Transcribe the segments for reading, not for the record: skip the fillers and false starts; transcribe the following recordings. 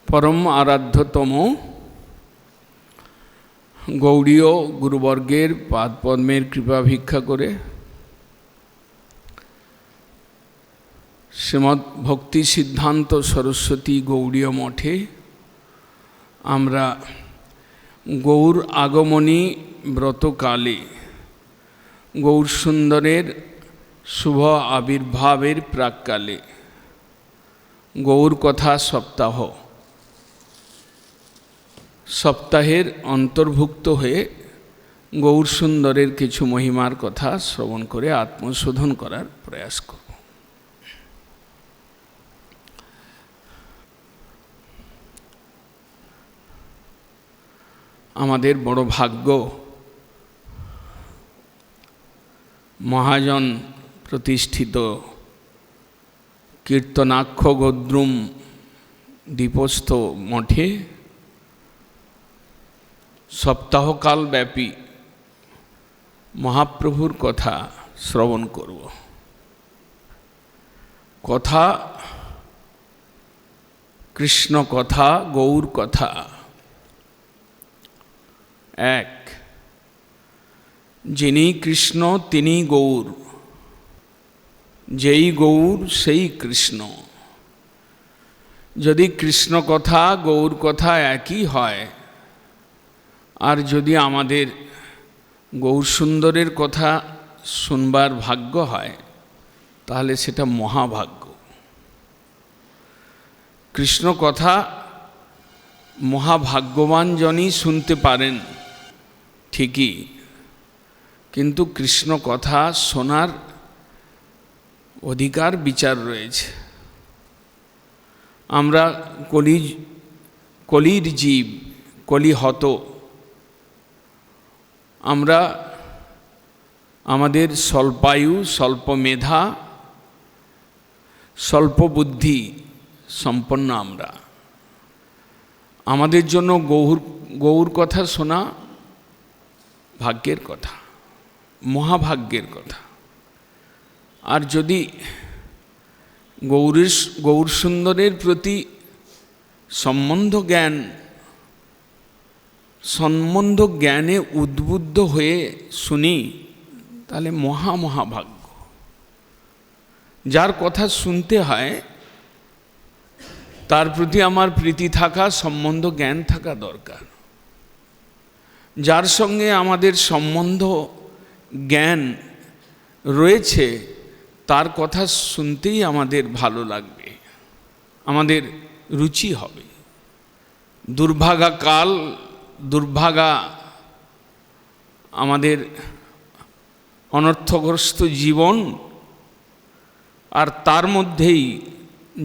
परम आराध्यतम गौड़ीय गुरुवर्गेर पादपद्मेर कृपा भिक्षा करे श्रीमद् भक्ति सिद्धांत सरस्वती गौड़ीय मठे आमरा गौर आगमनी व्रतकाले गौर सुंदरेर शुभ आविर्भावेर प्राक्काले गौर कथा सप्ताह सप्ताहेर अंतर्भुक्त हुए गौर सुंदरेर किछु महिमार कथा श्रवण करे आत्मशोधन करार प्रयास करब। आमादेर बड़ भाग्य महाजन प्रतिष्ठित कीर्तनाक्ष गोद्रुम दीपस्थ मठे सप्ताहकाल व्यापी महाप्रभुर कथा श्रवण करब। कथा कृष्ण कथा गौर कथा एक जिनी कृष्ण तिनी गौर जेई गौर सेई कृष्ण। यदि कृष्ण कथा गौर कथा एक ही है और यदि आमादेर गौर सुंदरेर कथा सुनबार भाग्य है ताहले सेटा महाभाग्य। कृष्ण कथा महाभाग्यवान जनी सुनते पारेन ठीकई, किन्तु कृष्ण कथा शोनार अधिकार विचार रयेछे। आमरा कलिर जीव कलिहत आमरा आमादेर स्वल्पायु स्वल्प मेधा स्वल्प बुद्धि सम्पन्न आमरा आमादेर जन्य गौर कथा शोना भाग्येर कथा महाभाग्येर कथा। और यदि गौर सुंदरेर प्रति सम्बन्ध ज्ञाने उद्बुद्ध हुए सुनी ताहले महाभाग्य। जार कथा सुनते हैं तार प्रति आमार प्रीति थाका सम्बन्ध ज्ञान थाका दरकार। जार संगे आमादेर सम्बन्ध ज्ञान रयेछे तार कथा सुनतेई आमादेर भालो लागबे, आमादेर रुचि हबे। दुर्भागा काल दुर्भागा आमादेर अनर्थग्रस्त जीवन और तार मध्येई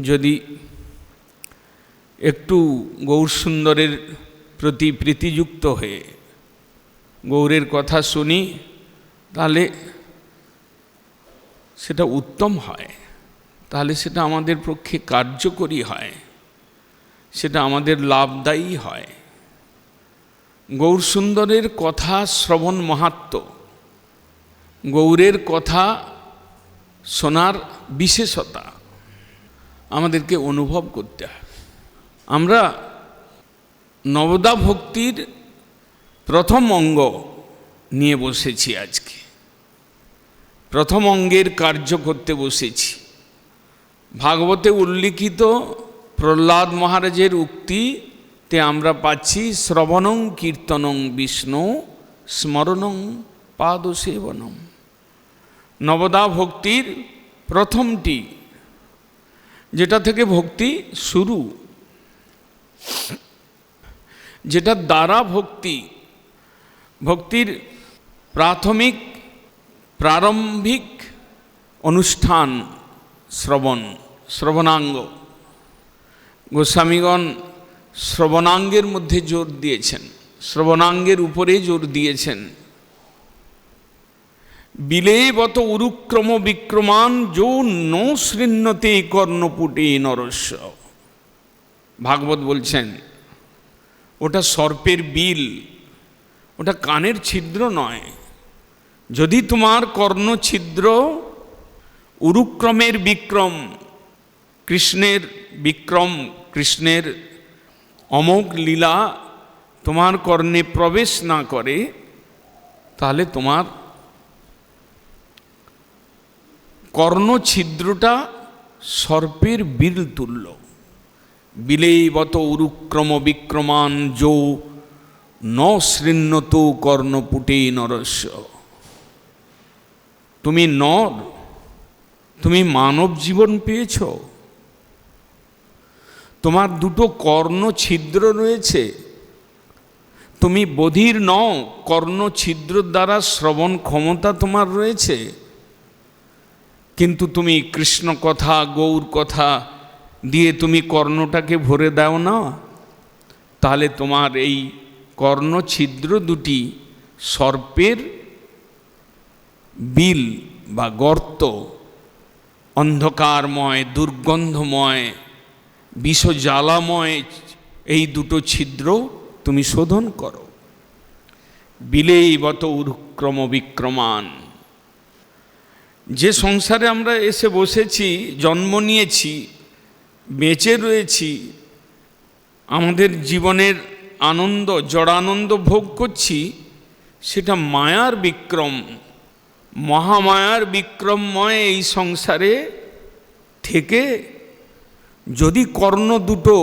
यदि एकटू गौर सुंदरेर प्रति प्रीतियुक्त हुए गौरेर कथा शुनी ताहले सेटा उत्तम है, ताहले सेटा आमादेर पक्षे कार्यकरी है, सेटा आमादेर लाभदायी है। गौर सुंदरेर कथा श्रवण महात्म्य गौरेर कथा शोनार विशेषता आमादेरके अनुभव करते हैं। आमरा नवदा भक्तिर प्रथम अंग निये बसेछि आजके प्रथम अंगेर कार्य करते बसेछि। भागवते उल्लिखित प्रह्लाद महाराजेर उक्ति ते आमरा पाচ্ছি श्रवणं कीर्तनं विष्णु स्मरणं पादसेवनम। नवदा भक्तिर प्रथमटी जेटा थेके भक्ति शुरू, जेटा द्वारा भक्तिर प्राथमिक प्रारंभिक अनुष्ठान श्रवणांग। गोस्वामीगण श्रवणांगेर मध्य जोर दिएছেন, श्रवणांगेर ऊपरे जोर दिएছেন। बिलेवत उरुक्रम विक्रमान जो नो शृण्यते कर्णपुटे नरस्य। भागवत बोलছেন ওটা सर्पेर बिल, ওটা কানের ছিদ্র নয়। যদি তোমার কর্ণ ছিদ্র উরুক্রমের বিক্রম, কৃষ্ণের বিক্রম, কৃষ্ণের অমোঘ লীলা তোমার কর্ণে প্রবেশ না করে, তাহলে তোমার কর্ণছিদ্রটা সর্পের বিল তুল্য। বিলেবত উরুক্রম বিক্রমান যৌ ন শৃণ্যত কর্ণপুটে নরস্য। তুমি নর, তুমি মানব জীবন পেয়েছ, তোমার দুটো কর্ণ ছিদ্র রয়েছে, তুমি বধির নও, কর্ণ ছিদ্র দ্বারা শ্রবণ ক্ষমতা তোমার রয়েছে, কিন্তু তুমি কৃষ্ণ কথা গৌর কথা দিয়ে তুমি কর্ণটাকে ভরে দাও না, তাহলে তোমার এই কর্ণ ছিদ্র দুটি সর্পের বিল বা গর্ত, অন্ধকারময় দুর্গন্ধময় বিষজ্বালাময় এই দুটো ছিদ্র তুমি শোধন করো। বিলেবত উরুক্রম বিক্রমান। যে সংসারে আমরা এসে বসেছি, জন্ম নিয়েছি, বেঁচে রয়েছি, আমাদের জীবনের আনন্দ জড়ানন্দ ভোগ করছি, সেটা মায়ার বিক্রম, মহামায়ার বিক্রমময় এই সংসারে থেকে যদি কর্ণ দুটো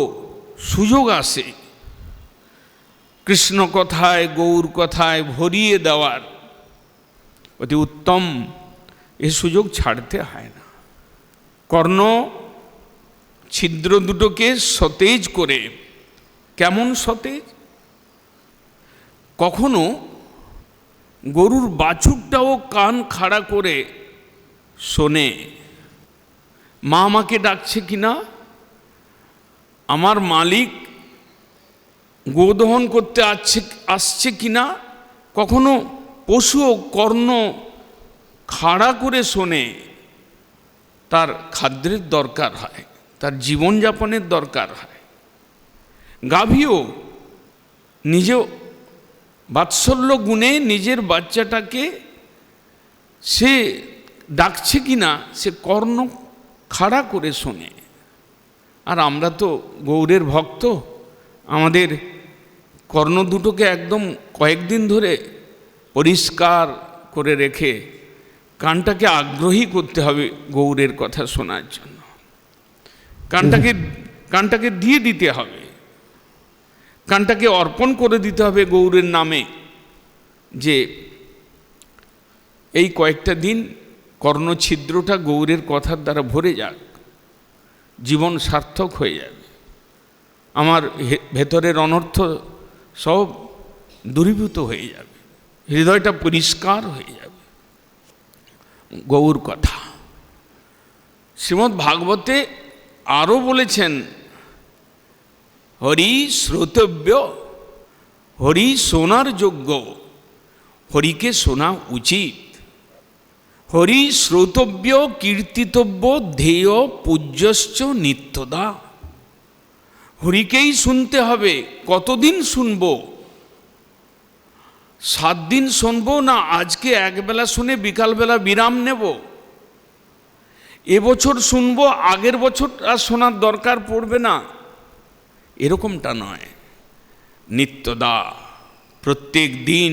সুযোগ আসে কৃষ্ণ কথায় গৌর কথায় ভরিয়ে দেওয়ার, অতি উত্তম, এ সুযোগ ছাড়তে হয় না। কর্ণ ছিদ্র দুটোকে সতেজ করে, কেমন সতেজ? কখনো গরুর বাছুরটাও কান খাড়া করে শোনে, মা আমাকে ডাকছে কিনা, আমার মালিক গোদহন করতে আসছে কিনা। কখনো পশুও কর্ণ খাড়া করে শোনে, তার খাদ্যের দরকার হয়, তার জীবনযাপনের দরকার হয়। গাভীও নিজে বাৎসল্য গুণে নিজের বাচ্চাটাকে সে ডাকছে কিনা সে কর্ণ খাড়া করে শোনে। আর আমরা তো গৌরের ভক্ত, আমাদের কর্ণ দুটোকে একদম কয়েকদিন ধরে পরিষ্কার করে রেখে কানটাকে আগ্রহী করতে হবে গৌরের কথা শোনার জন্য। কানটাকে দিয়ে দিতে হবে, কানটাকে অর্পণ করে দিতে হবে গৌরের নামে, যে এই কয়েকটা দিন কর্ণছিদ্রটা গৌরের কথার দ্বারা ভরে যাক, জীবন সার্থক হয়ে যাবে, আমার ভেতরের অনর্থ সব দূরীভূত হয়ে যাবে, হৃদয়টা পরিষ্কার হয়ে যাবে। গৌর কথা শ্রীমদ্ ভাগবতে আরও বলেছেন, হরি শ্রোতব্য, হরি শোনার যোগ্য, হরিকে শোনা উচিত। হরি শ্রোতব্য কীর্তিতব্য ধেয় পূজ্যশ্চ নিত্যদা। হরিকেই শুনতে হবে। কতদিন শুনব? 7 দিন শুনবো না আজকে একবেলা শুনে বিকালবেলা বিরাম নেব? এবছর শুনবো, আগের বছর আর শোনার দরকার পড়বে না, এরকমটা নয়। নিত্যদা, প্রত্যেক দিন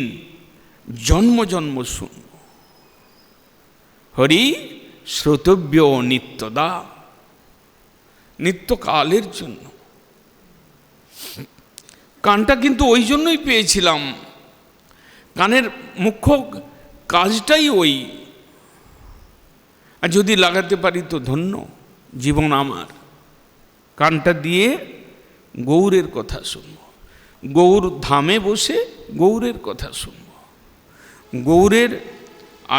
জন্ম জন্ম শুনব। হরি শ্রোতব্য নিত্যদা, নিত্যকালের জন্য। কানটা কিন্তু ওই জন্যই পেয়েছিলাম, কানের মুখ্য কাজটাই ওই। আর যদি লাগাতে পারি তো ধন্য জীবন আমার। কানটা দিয়ে গৌরের কথা শুনব, গৌর ধামে বসে গৌরের কথা শুনব, গৌরের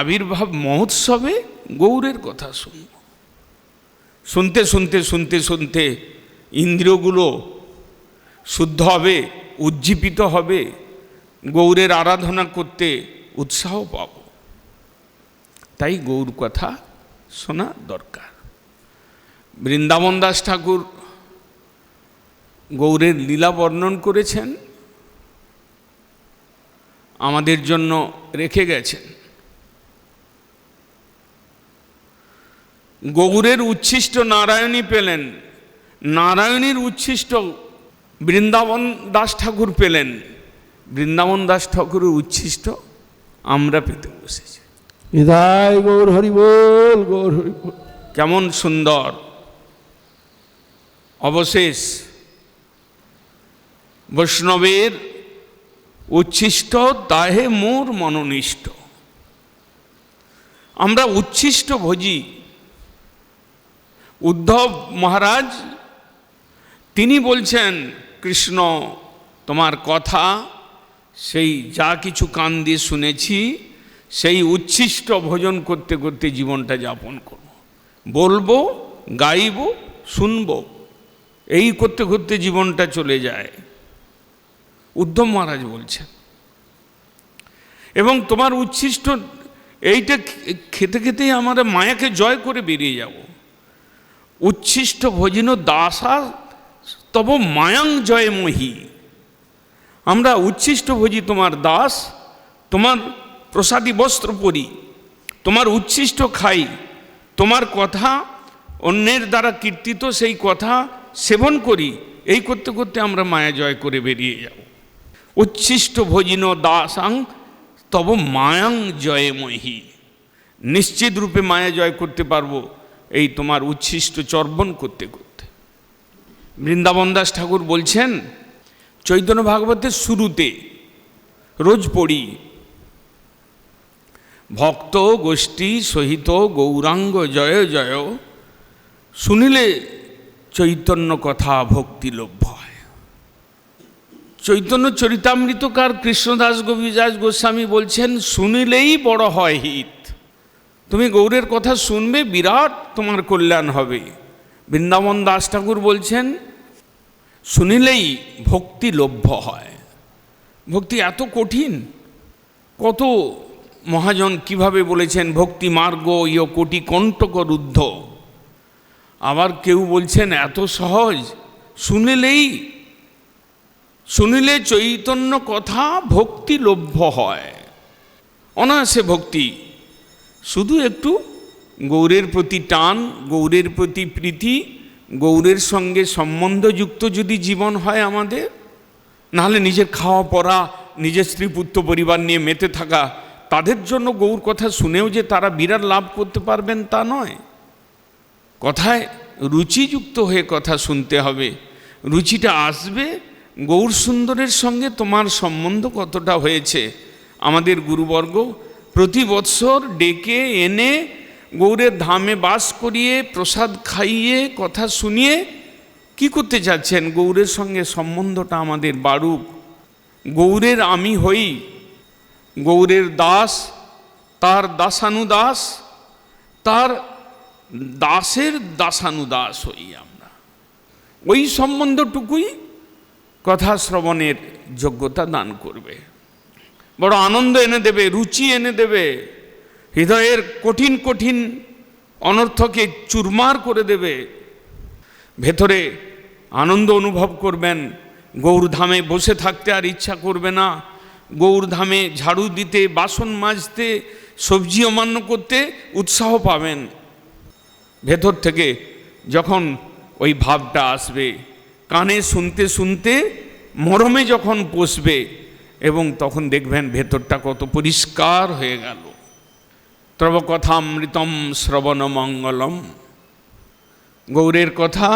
আবির্ভাব মহোৎসবে গৌরের কথা শুনব। শুনতে শুনতে শুনতে শুনতে ইন্দ্রিয়গুলো শুদ্ধ হবে, উজ্জীবিত হবে, গৌরের আরাধনা করতে উৎসাহ পাব। তাই গৌর কথা শোনা দরকার। বৃন্দাবন দাস ঠাকুর গৌরের লীলা বর্ণন করেছেন, আমাদের জন্য রেখে গেছেন। গৌরের উচ্ছিষ্ট নারায়ণী পেলেন, নারায়ণীর উচ্ছিষ্ট বৃন্দাবন দাস ঠাকুর পেলেন, বৃন্দাবন দাস ঠাকুরের উচ্ছিষ্ট আমরা পেতে বসেছি। বিদায় গৌর হরি বল, গৌর হরি বল। কেমন সুন্দর অবশেষ! বৈষ্ণবের উচ্ছিষ্ট তাহে মোর মনোনিষ্ট। আমরা উচ্ছিষ্ট ভোজি। উদ্ধব মহারাজ তিনি বলছেন, কৃষ্ণ তোমার কথা সেই যা কিছু কান দিয়ে শুনেছি সেই উচ্ছিষ্ট ভোজন করতে করতে জীবনটা যাপন করব, বলবো, গাইব, শুনব, এই করতে করতে জীবনটা চলে যায়। উদ্ধব মহারাজ বলছেন, এবং তোমার উচ্ছিষ্ট এইটা খেতে খেতেই আমরা মায়াকে জয় করে বেরিয়ে যাব। উচ্ছিষ্ট ভোজিন দাসা তব মায়াং জয় মহি। আমরা উচ্ছিষ্ট ভোজি তোমার দাস, তোমার প্রসাদী বস্ত্র পরি, তোমার উচ্ছিষ্ট খাই, তোমার কথা অন্যের দ্বারা কীর্তিত সেই কথা সেবন করি, এই করতে করতে আমরা মায়া জয় করে বেরিয়ে যাব। উচ্ছিষ্ট ভোজিন দাসাং তব মায়াং জয় মহি। নিশ্চিত রূপে মায়া জয় করতে পারবো এই তোমার উচ্ছিষ্ট চর্বণ করতে করতে। বৃন্দাবন দাস ঠাকুর বলছেন, চৈতন্য ভাগবতের শুরুতে রোজ পড়ি, ভক্ত গোষ্ঠী সহিত গৌরাঙ্গ জয় জয়, শুনিলে চৈতন্য কথা ভক্তি লভ্য হয়। চৈতন্য চরিতামৃতকার কৃষ্ণদাস কবিরাজ গোস্বামী বলছেন, শুনিলেই বড় হয় হিত। তুমি গৌরের কথা শুনবে, বিরাট তোমার কল্যাণ হবে। বৃন্দাবন দাস ঠাকুর বলছেন, শুনিলেই ভক্তি লভ্য হয়। ভক্তি এত কঠিন, কত মহাজন কিভাবে বলেছেন, ভক্তি মার্গ ইয় কোটি কণ্টক রুদ্ধ। আবার কেউ বলছেন এত সহজ, শুনিলে চৈতন্য কথা ভক্তি লভ্য হয়। অনায়াসে ভক্তি, শুধু একটু গৌরের প্রতি টান, গৌরের প্রতি প্রীতি, গৌরের সঙ্গে সম্বন্ধযুক্ত যদি জীবন হয় আমাদের, নাহলে নিজের খাওয়া পড়া, নিজের স্ত্রী পুত্র পরিবার নিয়ে মেতে থাকা, তাদের জন্য গৌর কথা শুনেও যে তারা বিরাট লাভ করতে পারবেন তা নয়। কথায় রুচিযুক্ত হয়ে কথা শুনতে হবে। রুচিটা আসবে গৌর সুন্দরের সঙ্গে তোমার সম্বন্ধ কতটা হয়েছে। আমাদের গুরুবর্গ প্রতি বৎসর ডেকে এনে গৌরের ধামে বাস করিয়ে প্রসাদ খাইয়ে কথা শুনিয়ে কি করতে চাচ্ছেন, গৌরের সঙ্গে সম্বন্ধটা আমাদের বাড়ুক। গৌরের আমি হই, গৌরের দাস, তার দাসানুদাস, তার দাসের দাসানুদাস হই আমরা। ওই সম্বন্ধটুকুই কথা শ্রবণের যোগ্যতা দান করবে, বড় আনন্দ এনে দেবে, রুচি এনে দেবে, হৃদয়ের কঠিন কঠিন অনর্থকে চুরমার করে দেবে। ভেতরে আনন্দ অনুভব করবেন, গৌরধামে বসে থাকতে আর ইচ্ছা করবে না, গৌরধামে ঝাড়ু দিতে, বাসন মাজতে, সবজি অমান্য করতে উৎসাহ পাবেন। ভেতর থেকে যখন ওই ভাবটা আসবে, কানে শুনতে শুনতে মরমে যখন পৌঁছবে, এবং তখন দেখবেন ভেতরটা কত পরিষ্কার হয়ে গেল। তব কথামৃতম শ্রবণ মঙ্গলম। গৌরের কথা,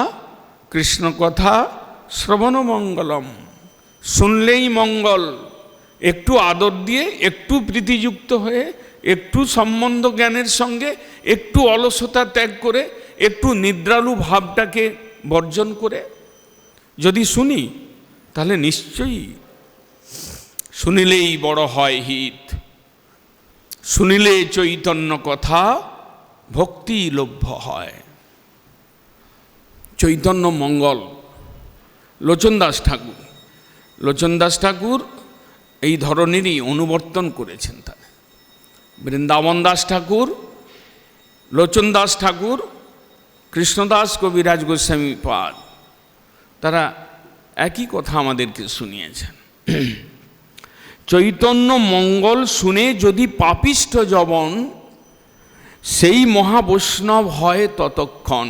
কৃষ্ণ কথা শ্রবণ মঙ্গলম, শুনলেই মঙ্গল। একটু আদর দিয়ে, একটু প্রীতিযুক্ত হয়ে, একটু সম্বন্ধ জ্ঞানের সঙ্গে, একটু অলসতা ত্যাগ করে, একটু নিদ্রালু ভাবটাকে বর্জন করে যদি শুনি, তাহলে নিশ্চয়ই শুনিলেই বড় হয় হিত। শুনিলে চৈতন্য কথা ভক্তি লভ্য হয়। চৈতন্য মঙ্গল লোচনদাস ঠাকুর, লোচনদাস ঠাকুর এই ধরনেরই অনুবর্তন করেছেন। তারা বৃন্দাবন দাস ঠাকুর, লোচনদাস ঠাকুর, কৃষ্ণদাস কবিরাজ গোস্বামী পাদ, তারা একই কথা আমাদেরকে শুনিয়েছেন। চৈতন্য মঙ্গল শুনে যদি পাপিষ্ঠ জবন সেই মহাবৈষ্ণব হয় ততক্ষণ।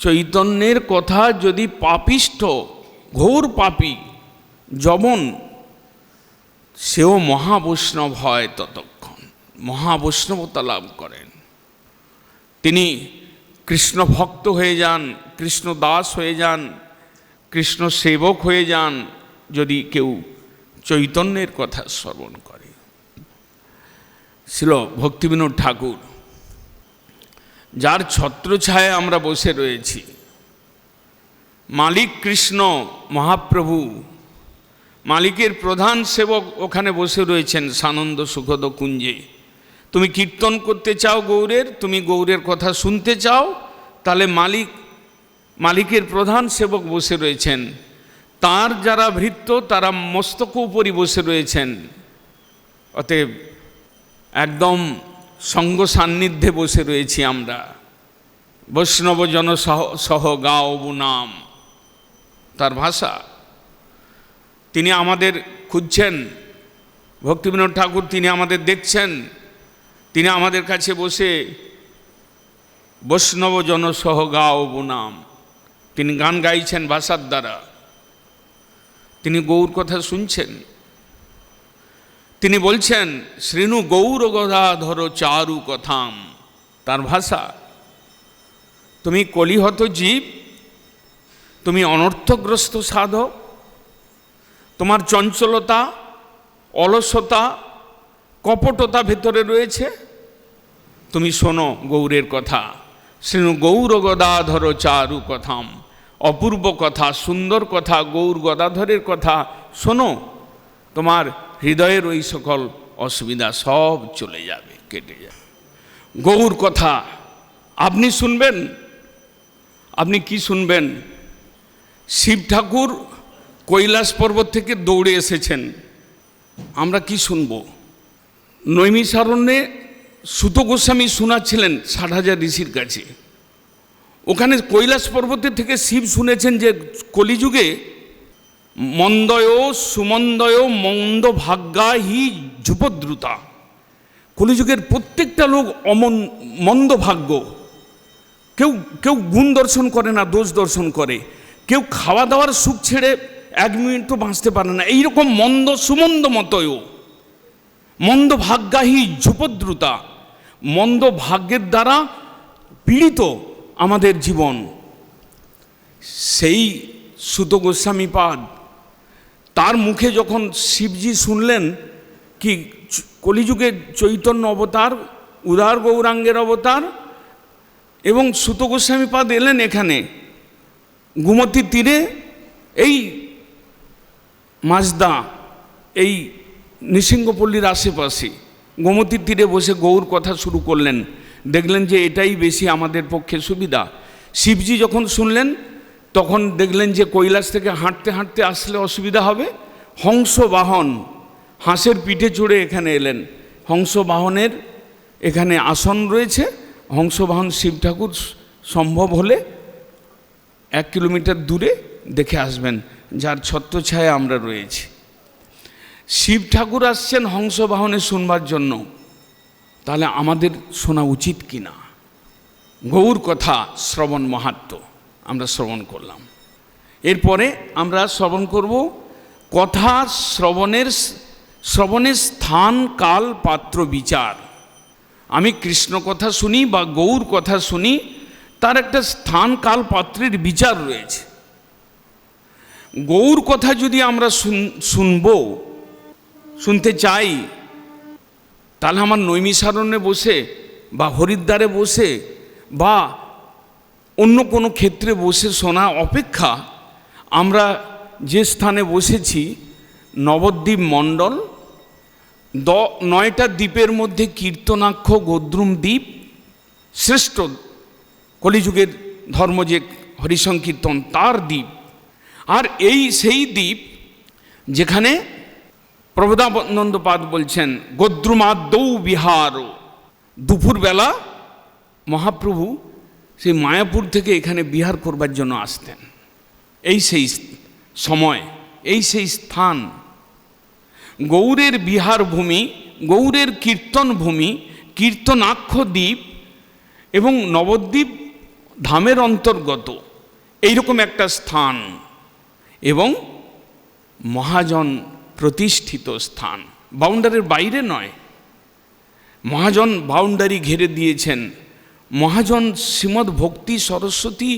চৈতন্যের কথা যদি পাপিষ্ঠ, ঘোর পাপী, জবন, সেও মহাবৈষ্ণব হয় ততক্ষণ, মহাবৈষ্ণবতা লাভ করেন। তিনি কৃষ্ণ ভক্ত হয়ে যান, কৃষ্ণ দাস হয়ে যান, কৃষ্ণ সেবক হয়ে যান যদি কেউ চৈতন্যের কথা শ্রবণ করে। ছিল ভক্তিবিনোদ ঠাকুর, যার ছত্রছায়ায় আমরা বসে রয়েছি। মালিক কৃষ্ণ মহাপ্রভু, মালিকের প্রধান সেবক ওখানে বসে রয়েছেন সানন্দ সুখদ কুঞ্জে। তুমি কীর্তন করতে চাও গৌরের, তুমি গৌরের কথা শুনতে চাও, তাহলে মালিকের প্রধান সেবক বসে রয়েছেন। তার যারা ভৃত্য তারা মস্তক উপরই বসে রয়েছেন। অতএব একদম সঙ্গ সান্নিধ্যে বসে রয়েছি আমরা। বৈষ্ণব জন সহ গাও নাম, তার ভাষা। তিনি আমাদের খুঁজছেন, ভক্তিবিনোদ ঠাকুর তিনি আমাদের দেখছেন, তিনি আমাদের কাছে বসে বৈষ্ণব জন সহ গাও নাম, তিনি গান গাইছেন ভাষার দ্বারা। তিনি গৌর কথা শুনছেন। তিনি বলছেন শ্রীণু গৌর গদাধর চারু কথাম, তার ভাষা। তুমি কলিহত জীব, তুমি অনর্থগ্রস্ত সাধক, তোমার চঞ্চলতা, অলসতা, কপটতা ভেতরে রয়েছে, তুমি শোনো গৌরের কথা। শ্রীণু গৌর গদাধর চারু কথাম, অপূর্ব কথা, সুন্দর কথা, গৌর গদাধরের কথা শোনো, তোমার হৃদয়ের ওই সকল অসুবিধা সব চলে যাবে, কেটে যাবে। গৌর কথা আপনি শুনবেন। আপনি কি শুনবেন? শিব ঠাকুর কৈলাস পর্বত থেকে দৌড়ে এসেছেন, আমরা কি শুনব? নৈমিষারণ্যে সুত গোস্বামী শোনাচ্ছিলেন 60,000 ঋষির কাছে। ওখানে কৈলাস পর্বতের থেকে শিব শুনেছেন যে কলিযুগে মন্দয় সুমন্দয় মন্দ ভাগ্যা হি ঝুপদ্রুতা, কলিযুগের প্রত্যেকটা লোক মন্দ ভাগ্য। কেউ গুণ দর্শন করে না, দোষ দর্শন করে। কেউ খাওয়া দাওয়ার সুখ ছেড়ে 1 মিনিটও বাঁচতে পারে না। এইরকম মন্দ সুমন্দ মতয় মন্দ ভাগ্যা হি ঝুপদ্রুতা, মন্দ ভাগ্যের দ্বারা পীড়িত আমাদের জীবন। সেই সুত গোস্বামীপাদ তার মুখে যখন শিবজি শুনলেন কি কলিযুগে চৈতন্য অবতার, উদার গৌরাঙ্গের অবতার, এবং সুত গোস্বামীপাদ এলেন এখানে গোমতীর তীরে, এই মাজদা, এই নৃসিংহপল্লীর আশেপাশে গোমতীর তীরে বসে গৌর কথা শুরু করলেন। দেখলেন যে এটাই বেশি আমাদের পক্ষে সুবিধা। শিবজি যখন শুনলেন তখন দেখলেন যে কৈলাস থেকে হাঁটতে হাঁটতে আসলে অসুবিধা হবে। হংস বাহন, হাঁসের পিঠে চড়ে এখানে এলেন। হংস বাহনের এখানে আসন রয়েছে। হংস বাহন শিব ঠাকুর সম্ভব হলে 1 কিলোমিটার দূরে দেখে আসবেন, যার ছত্রছায়া আমরা রয়েছি। শিব ঠাকুর আসছেন হংস বাহনে শুনবার জন্য, তাহলে আমাদের শোনা উচিত কি না? গৌর কথা শ্রবণ মাহাত্ম্য আমরা শ্রবণ করলাম। এরপরে আমরা শ্রবণ করব কথা শ্রবণের স্থান কাল পাত্র বিচার। আমি কৃষ্ণ কথা শুনি বা গৌর কথা শুনি, তার একটা স্থান কাল পাত্রের বিচার রয়েছে। গৌর কথা যদি আমরা শুনতে চাই, তাহলে আমার নৈমিষারণ্যে বসে বা হরিদ্বারে বসে বা অন্য কোনো ক্ষেত্রে বসে শোনা অপেক্ষা আমরা যে স্থানে বসেছি, নবদ্বীপ মণ্ডল, 9টা দ্বীপের মধ্যে কীর্তনাক্ষ গোদ্রুম দ্বীপ শ্রেষ্ঠ, কলিযুগের ধর্ম যে হরিসংকীর্তন তার দ্বীপ। আর সেই দ্বীপ যেখানে প্রবোধানন্দপাদ বলছেন গোদ্রুমাদৌ বিহার, দুপুরবেলা মহাপ্রভু সেই মায়াপুর থেকে এখানে বিহার করবার জন্য আসতেন। এই সেই সময়, এই সেই স্থান, গৌরের বিহার ভূমি, গৌরের কীর্তন ভূমি, কীর্তনাক্ষ দ্বীপ এবং নবদ্বীপ ধামের অন্তর্গত এইরকম একটা স্থান এবং মহাজন প্রতিষ্ঠিত স্থান, বাউন্ডারির বাইরে নয়। মহাজন বাউন্ডারি ঘিরে দিয়েছেন। মহাজন শ্রীমদ্ ভক্তি সরস্বতী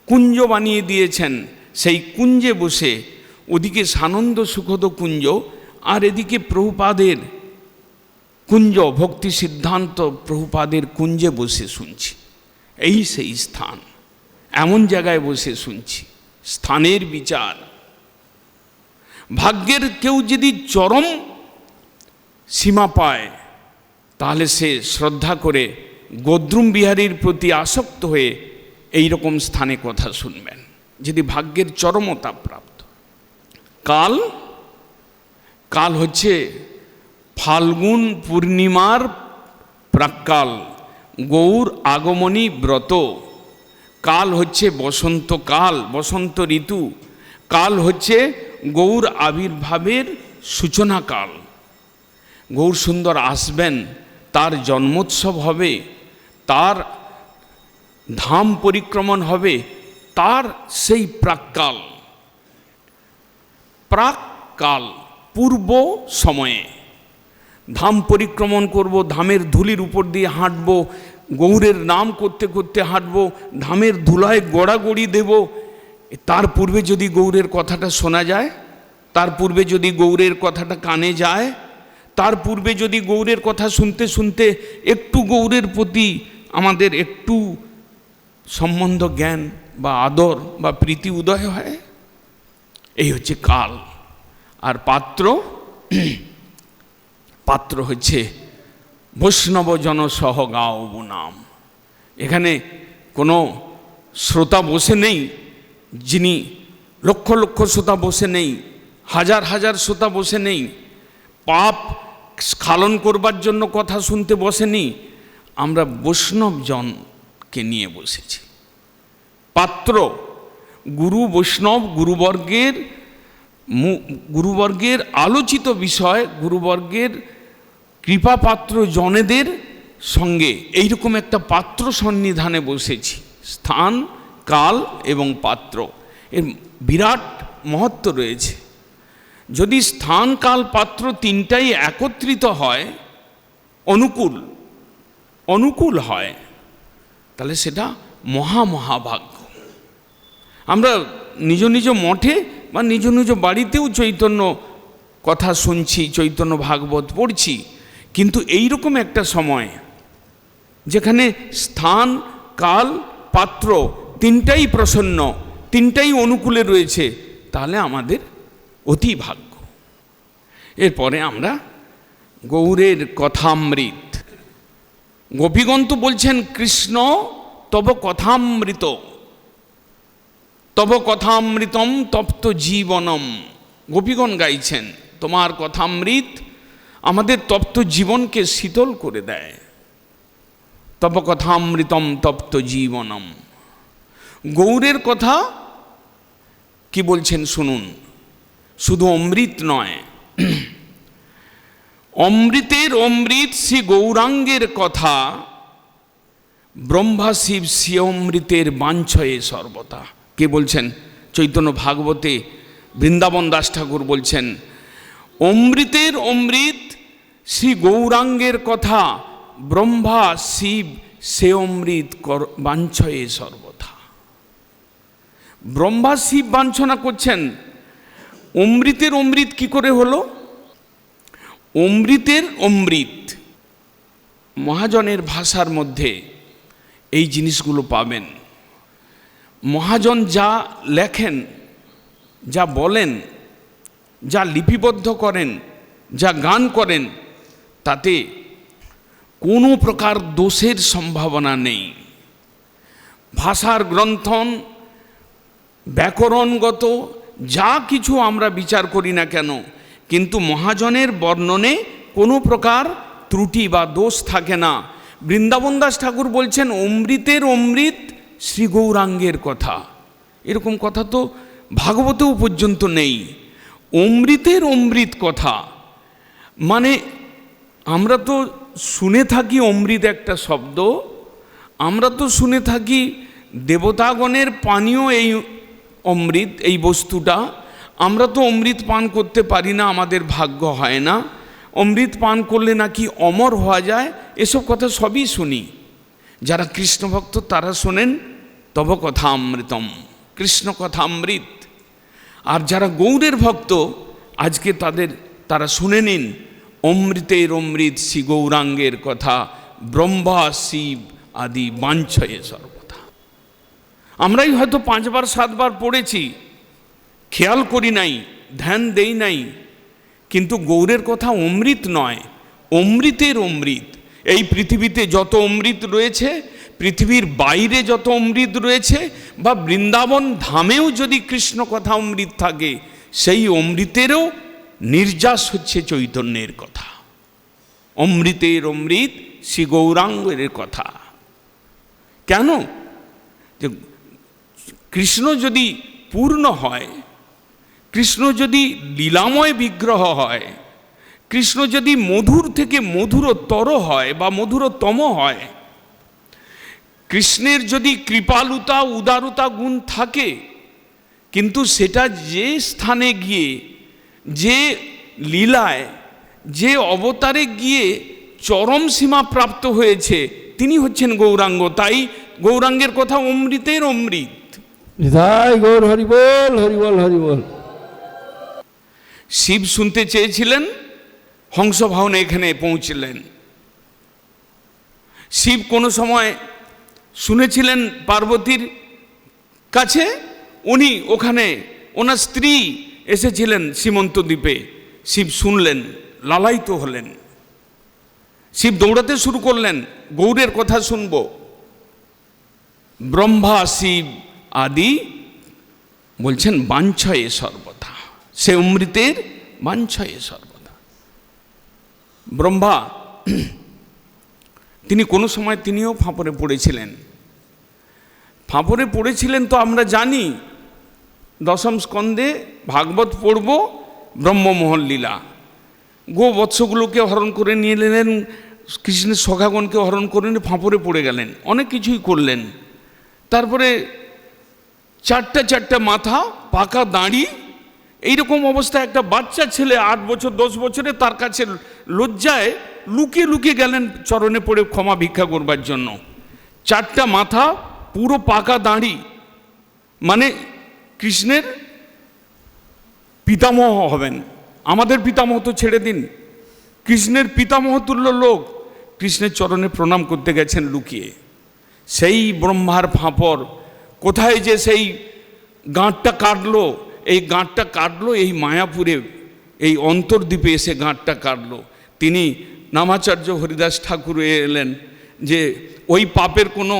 কুঞ্জ বানিয়ে দিয়েছেন। সেই কুঞ্জে বসে, ওদিকে সানন্দ সুখদ কুঞ্জ আর এদিকে প্রভুপাদের কুঞ্জ, ভক্তি সিদ্ধান্ত প্রভুপাদের কুঞ্জে বসে শুনছি। এই সেই স্থান, এমন জায়গায় বসে শুনছি। স্থানের বিচার। ভাগ্যের কেউ যদি চরম সীমা পায়, তাহলে সে শ্রদ্ধা করে গদ্রুম বিহারীর প্রতি আসক্ত হয়ে এই রকম স্থানে কথা শুনবেন, যদি ভাগ্যের চরমতা প্রাপ্ত। কাল, কাল হচ্ছে ফাল্গুন পূর্ণিমার প্রাক্কাল, গৌর আগমনী ব্রত। কাল হচ্ছে বসন্তকাল, বসন্ত ঋতু। কাল হচ্ছে গৌর আবির্ভাবের সূচনাকাল। গৌর সুন্দর আসবেন, তার জন্মোৎসব হবে, তার ধাম পরিক্রমণ হবে, তার সেই প্রাক্কাল। প্রাক্কাল পূর্ব সময়ে ধাম পরিক্রমণ করব, ধামের ধুলির উপর দিয়ে হাঁটব, গৌরের নাম করতে করতে হাঁটব, ধামের ধুলায় গড়াগড়ি দেব। তার পূর্বে যদি গৌরের কথাটা শোনা যায়, তার পূর্বে যদি গৌরের কথাটা কানে যায়, তার পূর্বে যদি গৌরের কথা শুনতে শুনতে একটু গৌরের প্রতি আমাদের একটু সম্বন্ধ জ্ঞান বা আদর বা প্রীতি উদয় হয়, এই হচ্ছে কাল। আর পাত্র, পাত্র হচ্ছে বৈষ্ণব জনসহ গাওব নাম। এখানে কোনো শ্রোতা বসে নেই, যিনি লক্ষ লক্ষ শ্রোতা বসে নেই, হাজার হাজার শ্রোতা বসে নেই, পাপ স্খলন করবার জন্য কথা শুনতে বসেনি। আমরা বৈষ্ণব জনকে নিয়ে বসেছি। পাত্র গুরু বৈষ্ণব গুরুবর্গের আলোচিত বিষয়, গুরুবর্গের কৃপাপাত্র জনেদের সঙ্গে এইরকম একটা পাত্র সন্নিধানে বসেছি। স্থান, কাল এবং পাত্র, এর বিরাট মহত্ব রয়েছে। যদি স্থান, কাল, পাত্র তিনটাই একত্রিত হয়, অনুকূল হয়, তাহলে সেটা মহাভাগ্য। আমরা নিজ নিজ মঠে বা নিজ নিজ বাড়িতেও চৈতন্য কথা শুনছি, চৈতন্য ভাগবত পড়ছি, কিন্তু এই রকম একটা সময় যেখানে স্থান, কাল, পাত্র তিনটাই প্রসন্ন, তিনটাই অনুকূলে রয়েছে, তাহলে আমাদের অতি ভাগ্য। এরপরে আমরা গৌরের কথামৃত। গোপীগণ তো বলছেন, কৃষ্ণ তব কথামৃত, তব কথামৃতম তপ্ত জীবনম। গোপীগণ গাইছেন, তোমার কথামৃত আমাদের তপ্ত জীবনকে শীতল করে দেয়। তব কথামৃতম তপ্ত জীবনম। গৌরের কথা কি বলছেন শুনুন। শুধু অমৃত নয়, অমৃতের অমৃত শ্রী গৌরাঙ্গের কথা, ব্রহ্মা শিব শ্রী অমৃতের বাঞ্ছয়ে সর্বতা। কে বলছেন? চৈতন্য ভাগবতে বৃন্দাবন দাস ঠাকুর বলছেন, অমৃতের অমৃত শ্রী গৌরাঙ্গের কথা, ব্রহ্মা শিব সে অমৃত বাঞ্ছয়ে সর্বথা। ব্রহ্মা শিব বাঞ্ছনা করছেন। অমৃতের অমৃত কি করে হলো? অমৃতের অমৃত, মহাজনের ভাষার মধ্যে এই জিনিসগুলো পাবেন। মহাজন যা লেখেন, যা বলেন, যা লিপিবদ্ধ করেন, যা গান করেন, তাতে কোনো প্রকার দোষের সম্ভাবনা নেই। ভাষার গ্রন্থন, ব্যাকরণগত যা কিছু আমরা বিচার করি না কেন, কিন্তু মহাজনের বর্ণনে কোনো প্রকার ত্রুটি বা দোষ থাকে না। বৃন্দাবন দাস ঠাকুর বলছেন, অমৃতের অমৃত শ্রী গৌরাঙ্গের কথা। এরকম কথা তো ভাগবতেও পর্যন্ত নেই। অমৃতের অমৃত কথা মানে আমরা তো শুনে থাকি অমৃত একটা শব্দ, আমরা তো শুনে থাকি দেবতাগণের পানীয় এই অমৃত, এই বস্তুটা। আমরা তো অমৃত পান করতে পারি না, আমাদের ভাগ্য হয় না। অমৃত পান করলে নাকি অমর হওয়া যায়, এসব কথা সবই শুনি। যারা কৃষ্ণ ভক্ত তারা শোনেন তব কথা অমৃতম, কৃষ্ণ কথা অমৃত। আর যারা গৌরের ভক্ত আজকে তারা শুনে নিন অমৃতের অমৃত শ্রী গৌরাঙ্গের কথা, ব্রহ্মা শিব আদি বাঞ্ছয়ে সর্বদা। আমরাই হয়তো 5 বার 7 বার পড়েছি, খেয়াল করি নাই, ধ্যান দেই নাই, কিন্তু গৌরের কথা অমৃত নয়, অমৃতের অমৃত। এই পৃথিবীতে যত অমৃত রয়েছে, পৃথিবীর বাইরে যত অমৃত রয়েছে, বা বৃন্দাবন ধামেও যদি কৃষ্ণ কথা অমৃত থাকে, সেই অমৃতেরও নির্যাস হচ্ছে চৈতন্যের কথা। অমৃতের অমৃত শ্রী গৌরাঙ্গের কথা। কেন? যে কৃষ্ণ যদি পূর্ণ হয়, কৃষ্ণ যদি লীলাময় বিগ্রহ হয়, কৃষ্ণ যদি মধুর থেকে মধুরতর হয় বা মধুরতম হয়, কৃষ্ণের যদি কৃপালুতা উদারতা গুণ থাকে, কিন্তু সেটা যে স্থানে গিয়ে, যে লীলায়, যে অবতারে গিয়ে চরম সীমা প্রাপ্ত হয়েছে, তিনি হচ্ছেন গৌরাঙ্গ। তাই গৌরাঙ্গের কথা অমৃতের অমৃত। নিতাই গৌর হরিবল হরিবল হরিবল। শিব শুনতে চেয়েছিলেন, হংস ভাবনে এখানে পৌঁছলেন। শিব কোনো সময় শুনেছিলেন পার্বতীর কাছে, উনি ওখানে, ওনার স্ত্রী এসেছিলেন সীমন্ত দ্বীপে। শিব শুনলেন, লালায়িত হলেন। শিব দৌড়াতে শুরু করলেন, গৌরের কথা শুনব। ব্রহ্মা শিব আদি বলছেন বাঞ্ছয়ে সর্বদা, সে অমৃতের বাঞ্ছয়ে সর্বদা। ব্রহ্মা তিনি কোনো সময় তিনিও ফাঁপড়ে পড়েছিলেন। ফাঁপড়ে পড়েছিলেন তো আমরা জানি, দশম স্কন্ধে ভাগবত পড়ব, ব্রহ্মমোহন লীলা। গোবৎসগুলোকে হরণ করে নিয়ে এলেন, কৃষ্ণের সখাগণকে হরণ করে নিয়ে ফাঁপড়ে পড়ে গেলেন, অনেক কিছুই করলেন। তারপরে চারটা মাথা, পাকা দাঁড়ি, এইরকম অবস্থায় একটা বাচ্চা ছেলে 8 বছর 10 বছরে তার কাছে লজ্জায় লুকিয়ে লুকিয়ে গেলেন চরণে পড়ে ক্ষমা ভিক্ষা করবার জন্য। 4টা মাথা, পুরো পাকা দাঁড়ি, মানে কৃষ্ণের পিতামহ হবেন। আমাদের পিতামহ তো ছেড়ে দিন, কৃষ্ণের পিতামহ তুল্য লোক কৃষ্ণের চরণে প্রণাম করতে গেছেন লুকিয়ে। সেই ব্রহ্মার ফাঁপড় কোথায় যে সেই গাঁটটা কাটলো, এই গাঁটটা কাটলো এই মায়াপুরে, এই অন্তর্দ্বীপে এসে গাঁটটা কাটলো। তিনি নামাচার্য হরিদাস ঠাকুর এলেন যে ওই পাপের কোনো,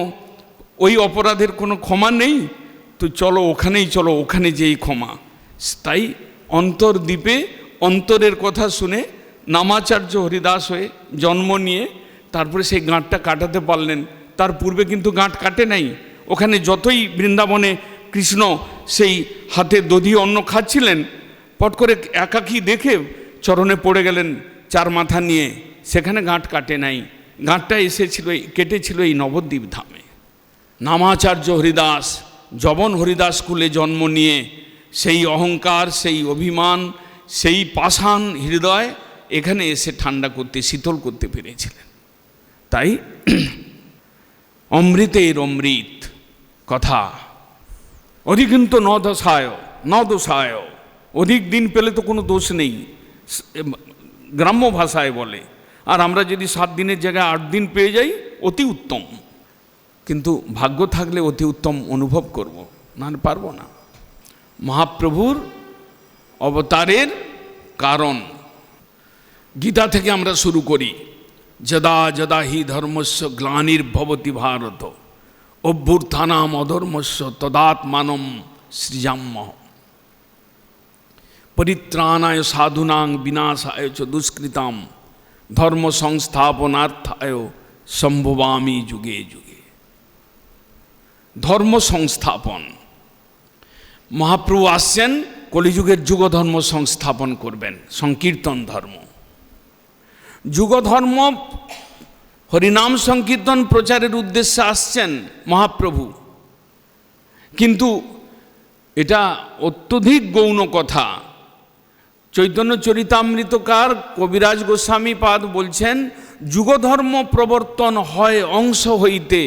ওই অপরাধের কোনো ক্ষমা নেই, তো চলো ওখানেই, চলো ওখানে যেই ক্ষমা। তাই অন্তর্দ্বীপে অন্তরের কথা শুনে নামাচার্য হরিদাস হয়ে জন্ম নিয়ে তারপরে সেই গাঁটটা কাটাতে পারলেন। তার পূর্বে কিন্তু গাঁট কাটে নাই। ওখানে যতই বৃন্দাবনে কৃষ্ণ সেই হাতে দধি অন্ন খাচ্ছিলেন, পট করে একাকী দেখে চরণে পড়ে গেলেন 4 মাথা নিয়ে, সেখানে গাঁট কাটে নাই। গাঁটটা এসেছিল, কেটেছিল এই নবদ্বীপ ধামে। নামাচার্য হরিদাস যবন হরিদাস কুলে জন্ম নিয়ে সেই অহংকার, সেই অভিমান, সেই পাষাণ হৃদয় এখানে এসে ঠান্ডা করতে, শীতল করতে পেরেছিলেন। তাই অমৃতের অমৃত কথা, অধিকন্তু ন দোষায়, অধিক দিন পেলে তো কোনো দোষ নেই, গ্রাম্য ভাষায় বলে। আর আমরা যদি 7 দিনের জায়গায় 8 দিন পেয়ে যাই, অতি উত্তম। কিন্তু ভাগ্য থাকলে অতি উত্তম অনুভব করব, না পারবো না। মহাপ্রভুর অবতারের কারণ গীতা থেকে আমরা শুরু করি। যদা যদা হি ধর্মস্য গ্লানির্ভবতি ভারত অভ্যুত্থানাম অধর্মস্য তদাত্মানম সৃজাম্যহম পরিত্রাণায় সাধুনাং বিনাশায় চ দুষ্কৃতাম ধর্ম সংস্থাপনার্থায় সম্ভবামি যুগে যুগে। ধর্ম সংস্থাপন, মহাপ্রভু আসছেন কলিযুগের যুগধর্ম সংস্থাপন করবেন, সংকীর্তন ধর্ম। যুগধর্ম হরিনাম সংকীর্তন প্রচারের উদ্দেশ্যে আসছেন মহাপ্রভু, কিন্তু এটা অত্যধিক গৌণ কথা। চৈতন্য চরিতামৃতকার কবিরাজ গোস্বামী পাদ বলছেন, যুগধর্ম প্রবর্তন হয় অংশ হইতে,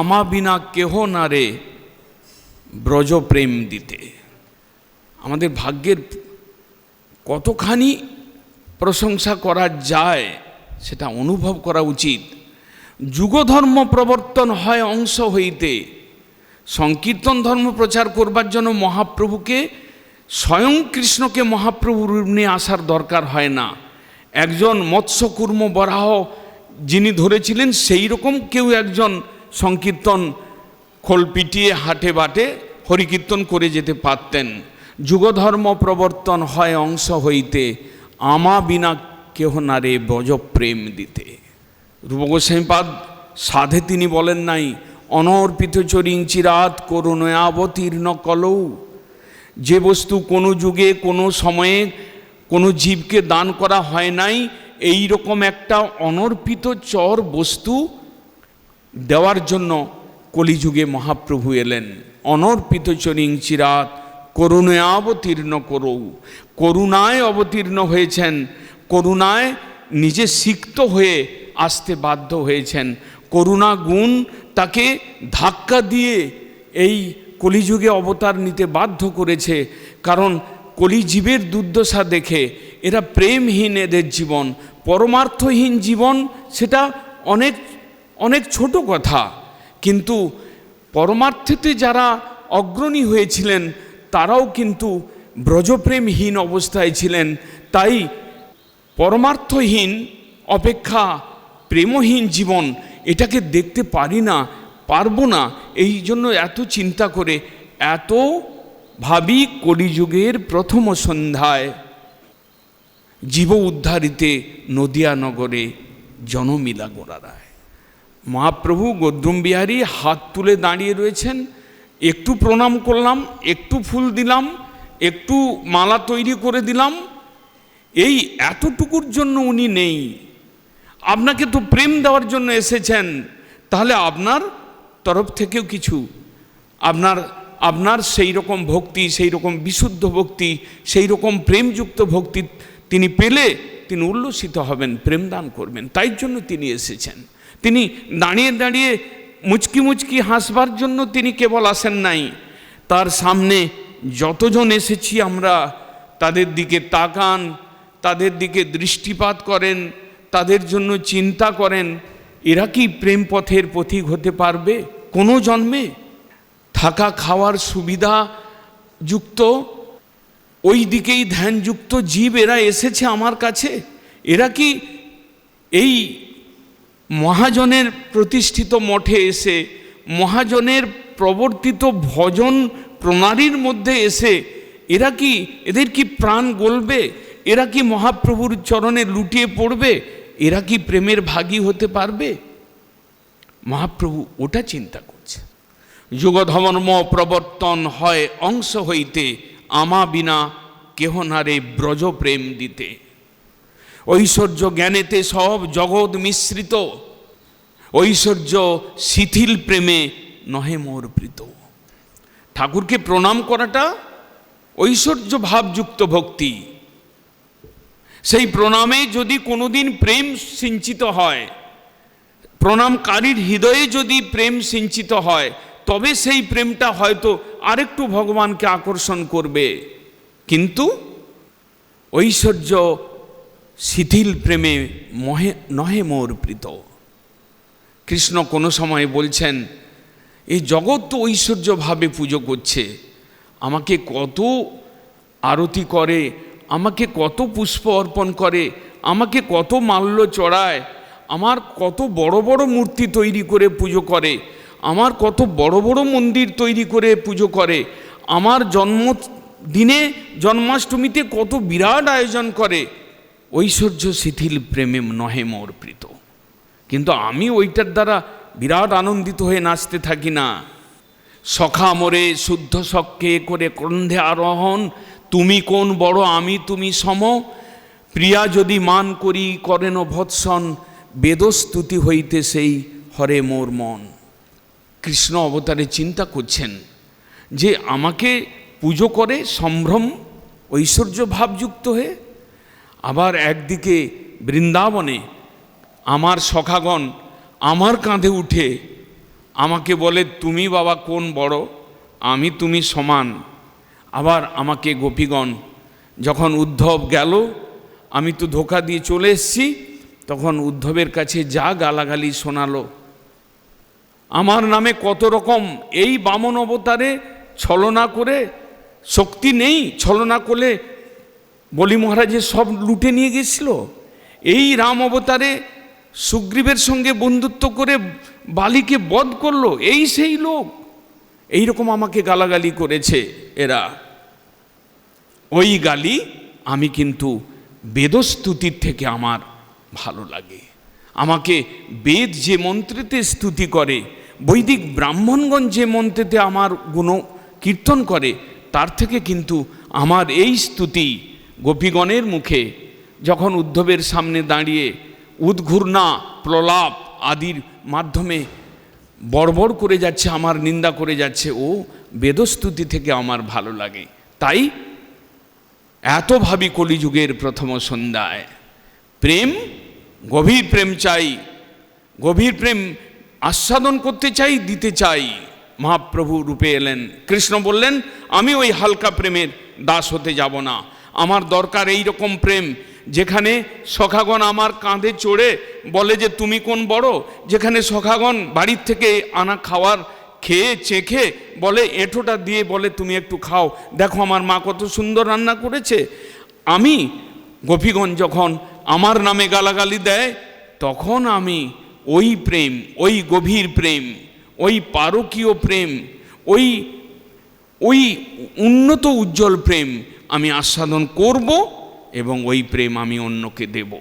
আমা বিনা কেহ না রে ব্রজ প্রেম দিতে। আমাদের ভাগ্যের কতখানি প্রশংসা করা যায় সেটা অনুভব করা উচিত। যুগধর্ম প্রবর্তন হয় অংশ হইতে। সংকীর্তন ধর্ম প্রচার করবার জন্য মহাপ্রভুকে, স্বয়ং কৃষ্ণকে মহাপ্রভুর রূপ নিয়ে আসার দরকার হয় না। একজন মৎস্যকূর্ম বরাহ যিনি ধরেছিলেন, সেই রকম কেউ একজন সংকীর্তন খোল পিটিয়ে হাটে বাটে হরিকীর্তন করে যেতে পারতেন। যুগধর্ম প্রবর্তন হয় অংশ হইতে, আমা বিনা কেহ না রে ব্রজ প্রেম দিতে। রূপগোস্বামীপাদ সাধে তিনি বলেন নাই, অনর্পিত চরিং চিরাত করুণয়াবতীর্ণ কলৌ। যে বস্তু কোনো যুগে কোনো সময়ে কোনো জীবকে দান করা হয় নাই, এই রকম একটা অনর্পিত চর বস্তু দেওয়ার জন্য কলিযুগে মহাপ্রভু এলেন। অনর্পিত চরিং চিরাত করুণাবতীর্ণ করৌ। করুণায় অবতীর্ণ হয়েছেন, করুণায় নিজে সিক্ত হয়ে আসতে বাধ্য হয়েছেন। করুণা গুণ তাকে ধাক্কা দিয়ে এই কলিযুগে অবতার নিতে বাধ্য করেছে। কারণ কলিজীবের দুর্দশা দেখে এরা প্রেমহীন, এদের জীবন পরমার্থহীন জীবন, সেটা অনেক অনেক ছোট কথা। কিন্তু পরমার্থেতে যারা অগ্রণী হয়েছিলেন তারাও কিন্তু ব্রজপ্রেমহীন অবস্থায় ছিলেন। তাই পরমার্থহীন অপেক্ষা প্রেমহীন জীবন, এটাকে দেখতে পারি না, পারবো না। এই জন্য এত চিন্তা করে, এত ভাবি কলিযুগের প্রথম সন্ধ্যায় জীব উদ্ধারিতে নদিয়া নগরে জনমিলা গোড়ারায়। মহাপ্রভু গদ্রুম বিহারী হাত তুলে দাঁড়িয়ে রয়েছেন। একটু প্রণাম করলাম, একটু ফুল দিলাম, একটু মালা তৈরি করে দিলাম, এই এতটুকুর জন্য উনি নেই। আপনাকে তো প্রেম দেওয়ার জন্য এসেছেন, তাহলে আপনার তরফ থেকেও কিছু, আপনার সেই রকম ভক্তি, সেই রকম বিশুদ্ধ ভক্তি, সেই রকম প্রেমযুক্ত ভক্তি তিনি পেলে তিনি উল্লসিত হবেন, প্রেমদান করবেন। তাই জন্য তিনি এসেছেন। তিনি দাঁড়িয়ে দাঁড়িয়ে মুচকি মুচকি হাসবার জন্য তিনি কেবল আসেন নাই, তার সামনে যতজন এসেছি আমরা তাদের দিকে তাকান, তাদের দিকে দৃষ্টিপাত করেন, তাদের জন্য চিন্তা করেন। এরা কি প্রেম পথের পথিক হতে পারবে কোনো জন্মে? থাকা খাওয়ার সুবিধা যুক্ত, ওই দিকেই ধ্যানযুক্ত জীব এরা এসেছে আমার কাছে। এরা কি এই মহাজনের প্রতিষ্ঠিত মঠে এসে, মহাজনের প্রবর্তিত ভজন প্রণালীর মধ্যে এসে এরা কি, এদের কি প্রাণ গলবে? এরা কি মহাপ্রভুর চরণে লুটিয়ে পড়বে? এরা কি প্রেমের ভাগী হতে পারবে? মহাপ্রভু ওটা চিন্তা করছে। যুগধর্ম প্রবর্তন হয় অংশ হইতে, আমা বিনা কেহ না রে ব্রজ প্রেম দিতে। ঐশ্বর্য জ্ঞানেতে সব জগৎ মিশ্রিত, ঐশ্বর্য শিথিল প্রেমে নহে মোর প্রীত। ঠাকুরকে প্রণাম করাটা ঐশ্বর্য ভাবযুক্ত ভক্তি। সেই প্রণামে যদি কোনোদিন প্রেম সিঞ্চিত হয়, প্রণামকারীর হৃদয়ে যদি প্রেম সিঞ্চিত হয়, তবে সেই প্রেমটা হয়তো আরেকটু ভগবানকে আকর্ষণ করবে। কিন্তু ঐশ্বর্য শিথিল প্রেমে নহে মোর প্রীত। কৃষ্ণ কোনো সময় বলছেন, এই জগৎ তো ঐশ্বর্যভাবে পুজো করছে, আমাকে কত আরতি করে, আমাকে কত পুষ্প অর্পণ করে, আমাকে কত মাল্য চড়ায়, আমার কত বড় বড় মূর্তি তৈরি করে পুজো করে, আমার কত বড় বড় মন্দির তৈরি করে পুজো করে, আমার জন্মদিনে জন্মাষ্টমীতে কত বিরাট আয়োজন করে। ঐশ্বর্য শিথিল প্রেমে নহে মোর প্রীত। কিন্তু আমি ওইটার দ্বারা বিরাট আনন্দিত হয়ে নাচতে থাকি না। সখা মোরে শুদ্ধ সখকে করে কন্ধে আরোহণ, তুমি কোন বড় আমি তুমি সম, প্রিয়া যদি মান করি করেন ভৎসন, বেদস্তুতি হইতে সেই হরে মোর মন। কৃষ্ণ অবতারে চিন্তা করছেন যে আমাকে পুজো করে সম্ভ্রম ঐশ্বর্য ভাবযুক্ত হয়ে, আবার একদিকে বৃন্দাবনে আমার সখাগণ আমার কাঁধে উঠে আমাকে বলে তুমি বাবা কোন বড়, আমি তুমি সমান। আবার আমাকে গোপীগণ যখন উদ্ধব গেল, আমি তো ধোকা দিয়ে চলে এসেছি, তখন উদ্ধবের কাছে যা গালাগালি শোনালো, আমার নামে কত রকম, এই বামন অবতারে ছলনা করে, শক্তি নেই, ছলনা করলে বলি মহারাজের সব লুটে নিয়ে গেছিল, এই রাম অবতারে সুগ্রীবের সঙ্গে বন্ধুত্ব করে বালিকে বধ করলো, এই সেই লোক, এই রকম আমাকে গালাগালি করেছে এরা। ওই গালি আমি কিন্তু বেদস্তুতির থেকে আমার ভালো লাগে। আমাকে বেদ যে মন্ত্রেতে স্তুতি করে, বৈদিক ব্রাহ্মণগণ যে মন্ত্রেতে আমার গুণ কীর্তন করে, তার থেকে কিন্তু আমার এই স্তুতি গোপীগণের মুখে যখন উদ্ধবের সামনে দাঁড়িয়ে উদ্ঘূর্ণা প্রলাপ আদির মাধ্যমে বড়বড় করে যাচ্ছে, আমার নিন্দা করে যাচ্ছে, ও বেদস্তুতি থেকে আমার ভালো লাগে। তাই এত ভাবি কলিযুগের প্রথম সন্ধ্যায় প্রেম, গভীর প্রেম চাই, গভীর প্রেম আস্বাদন করতে চাই, দিতে চাই। মহাপ্রভু রূপে এলেন, কৃষ্ণ বললেন আমি ওই হালকা প্রেমের দাস হতে যাব না, আমার দরকার এই রকম প্রেম যেখানে সখাগণ আমার কাঁধে চড়ে বলে যে তুমি কোন বড়, যেখানে সখাগণ বাড়ির থেকে আনা খাওয়ার খেয়ে চেখে বলে এঁঠোটা দিয়ে বলে তুমি একটু খাও, দেখো আমার মা কত সুন্দর রান্না করেছে। আমি গোপীগণ যখন আমার নামে গালাগালি দেয়, তখন আমি ওই প্রেম, ওই গভীর প্রেম, ওই পারকীয় প্রেম, ওই ওই উন্নত উজ্জ্বল প্রেম আমি আস্বাদন করব এবং ওই প্রেম আমি অন্যকে দেব।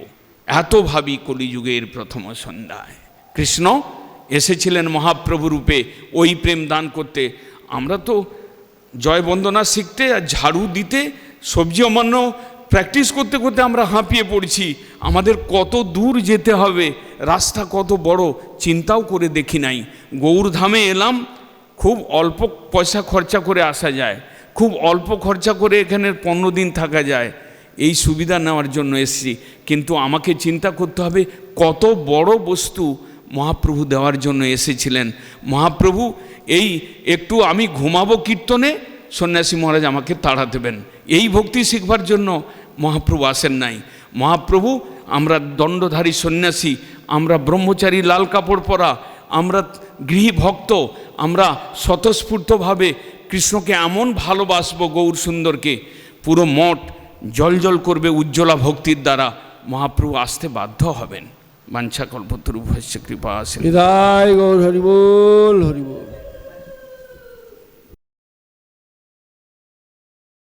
এত ভাবি কলিযুগের প্রথম সন্ধ্যায় কৃষ্ণ এসেছিলেন মহাপ্রভু রূপে ওই প্রেম দান করতে। আমরা তো জয় বন্দনা শিখতে আর ঝাড়ু দিতে, সবজি অমান্য প্র্যাকটিস করতে করতে আমরা হাঁপিয়ে পড়ছি। আমাদের কত দূর যেতে হবে, রাস্তা কত বড়, চিন্তাও করে দেখি নাই। গৌরধামে এলাম, খুব অল্প পয়সা খরচা করে আসা যায়, খুব অল্প খরচা করে এখানে 15 দিন থাকা যায়, এই সুবিধা নেওয়ার জন্য এসেছি। কিন্তু আমাকে চিন্তা করতে হবে কত বড় বস্তু মহাপ্রভু দেওয়ার জন্য এসেছিলেন। মহাপ্রভু এই একটু আমি ঘুমাবো কীর্তনে, সন্ন্যাসী মহারাজ আমাকে তাড়া দেবেন, এই ভক্তি শিখবার জন্য মহাপ্রভু আসেন নাই। মহাপ্রভু আমরা দণ্ডধারী সন্ন্যাসী, আমরা ব্রহ্মচারী লাল কাপড় পরা, আমরা গৃহী ভক্ত, আমরা স্বতঃস্ফূর্তভাবে কৃষ্ণকে এমন ভালোবাসবো, গৌর সুন্দরকে পুরো মঠ জল করবে উজ্জ্বলা ভক্তির দ্বারা। মহাপ্রভু আসতে বাধ্য হবেন। বাঞ্ছা কল্পতরু ভস্য কৃপা আসেন। হৃদয় গৌর হরি বল, হরি বল।